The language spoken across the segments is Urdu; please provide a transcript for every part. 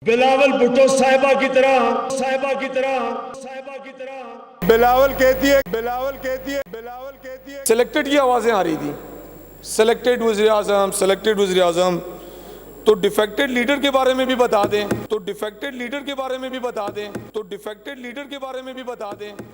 بلاول بھٹو صاحبہ کی طرح بلاول کہتی ہے سلیکٹڈ کی آوازیں آ رہی تھی، سلیکٹڈ وزیر اعظم، تو ڈیفیکٹڈ لیڈر کے بارے میں بھی بتا دیں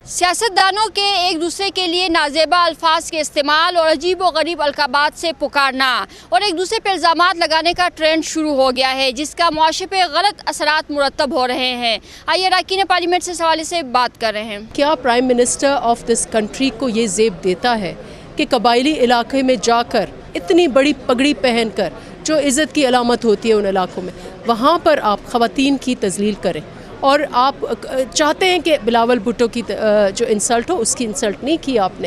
سیاستدانوں کے ایک دوسرے کے لیے نازیبا الفاظ کے استعمال اور عجیب و غریب القابات سے پکارنا اور ایک دوسرے پر الزامات لگانے کا ٹرینڈ شروع ہو گیا ہے، جس کا معاشرے پہ غلط اثرات مرتب ہو رہے ہیں۔ آئیے اراکین پارلیمنٹ سے اس حوالے سے بات کر رہے ہیں۔ کیا prime minister of this country کو یہ زیب دیتا ہے کہ قبائلی علاقے میں جا کر اتنی بڑی پگڑی پہن کر جو عزت کی علامت ہوتی ہے ان علاقوں میں، وہاں پر آپ خواتین کی تذلیل کریں، اور آپ چاہتے ہیں کہ بلاول بھٹو کی جو انسلٹ ہو اس کی انسلٹ نہیں کی آپ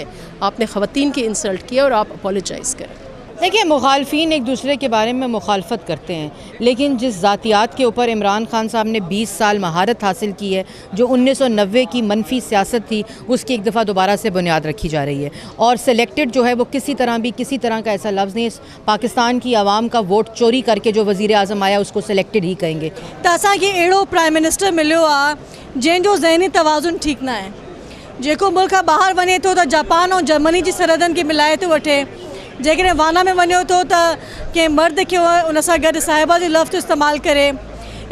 نے خواتین کی انسلٹ کی اور آپ اپولوجائز کریں۔ دیکھیں، مخالفین ایک دوسرے کے بارے میں مخالفت کرتے ہیں، لیکن جس ذاتیات کے اوپر عمران خان صاحب نے 20 سال مہارت حاصل کی ہے، جو 1990 کی منفی سیاست تھی، اس کی ایک دفعہ دوبارہ سے بنیاد رکھی جا رہی ہے، اور سلیکٹڈ جو ہے وہ کسی طرح کا ایسا لفظ نہیں، پاکستان کی عوام کا ووٹ چوری کر کے جو وزیر اعظم آیا اس کو سلیکٹڈ ہی کہیں گے۔ تاسا کہ اڑو پرائم منسٹر ملو آ جن جو ذہنی توازن ٹھیک نہ ہے، جیکو ملک باہر ونے تو جاپان اور جرمنی کی سرحدن کے ملائے تو وٹھے، جیکن وانا میں ونو تو کہ مرد کے ان سے گھر صاحبہ جو لفظ استعمال کرے۔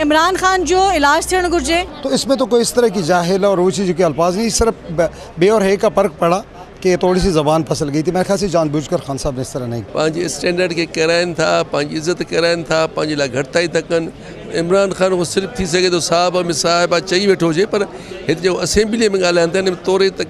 عمران خان جو علاج تھے گرجے، تو اس میں تو کوئی اس طرح کی جاہل اور وہ چیز کے الفاظ نہیں، صرف بے اور ہے کا فرق پڑا کہ تھوڑی سی زبان پھسل گئی تھی۔ میرے خیال سے جان بوجھ کر خان صاحب نے اس طرح نہیں، پانچ اسٹینڈرڈ کے کرائن تھا، پانچ عزت کرائن تھا، پانچ لا گھٹائی تکن عمران خان کو صرف تھی سکے تو صاحبہ چئی ویٹھو ہوجے، پر جو اسمبلی میں ڳالهائن تھا طورے تک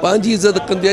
پانچی عزت کندی ہے،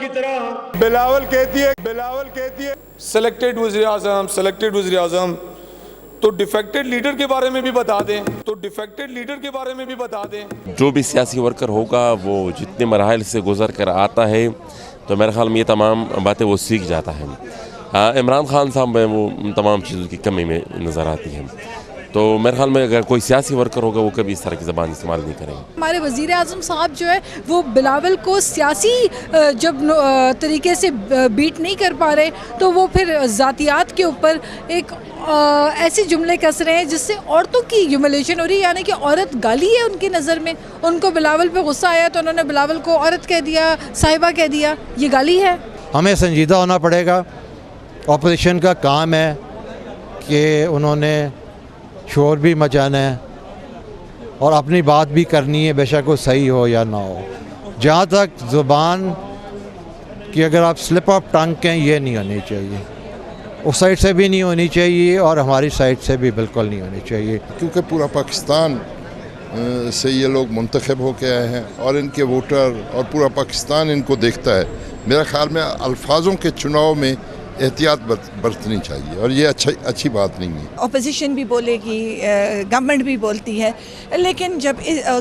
کی طرح بلاول کہتی ہے سلیکٹڈ وزیر اعظم، تو ڈیفیکٹڈ لیڈر کے بارے میں بھی بتا دیں جو بھی سیاسی ورکر ہوگا وہ جتنے مراحل سے گزر کر آتا ہے تو میرے خیال میں یہ تمام باتیں وہ سیکھ جاتا ہے۔ عمران خان صاحب میں وہ تمام چیزوں کی کمی میں نظر آتی ہے، تو میرے خیال میں اگر کوئی سیاسی ورکر ہوگا وہ کبھی اس طرح کی زبان استعمال نہیں کریں گے۔ ہمارے وزیر اعظم صاحب جو ہے وہ بلاول کو سیاسی جب طریقے سے بیٹ نہیں کر پا رہے تو وہ پھر ذاتیات کے اوپر ایک ایسے جملے کس رہے ہیں جس سے عورتوں کی ہیوملیشن ہو رہی ہے، یعنی کہ عورت گالی ہے ان کی نظر میں۔ ان کو بلاول پہ غصہ آیا تو انہوں نے بلاول کو عورت کہہ دیا، صاحبہ کہہ دیا، یہ گالی ہے۔ ہمیں سنجیدہ ہونا پڑے گا۔ اپوزیشن کا کام ہے کہ انہوں نے شور بھی مچانا ہے اور اپنی بات بھی کرنی ہے، بے شک وہ صحیح ہو یا نہ ہو۔ جہاں تک زبان کی اگر آپ سلپ آف ٹنگ کہیں، یہ نہیں ہونی چاہیے، اس سائڈ سے بھی نہیں ہونی چاہیے اور ہماری سائڈ سے بھی بالکل نہیں ہونی چاہیے، کیونکہ پورا پاکستان سے یہ لوگ منتخب ہو کے آئے ہیں اور ان کے ووٹر اور پورا پاکستان ان کو دیکھتا ہے۔ میرا خیال میں الفاظوں کے چناؤ میں احتیاط برتنی چاہیے اور یہ اچھی بات نہیں ہے۔ اپوزیشن بھی بولے گی، گورنمنٹ بھی بولتی ہے، لیکن جب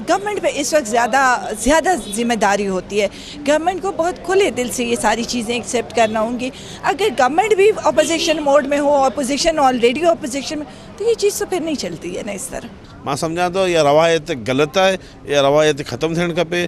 گورنمنٹ پہ اس وقت زیادہ ذمہ داری ہوتی ہے، گورنمنٹ کو بہت کھلے دل سے یہ ساری چیزیں ایکسیپٹ کرنا ہوں گی۔ اگر گورنمنٹ بھی اپوزیشن موڈ میں ہو، اپوزیشن آلریڈی اپوزیشن میں، تو یہ چیز تو پھر نہیں چلتی ہے نا اس طرح۔ میں سمجھا تو یہ روایت غلط ہے، یہ روایت ختم تھیڻ کھپے۔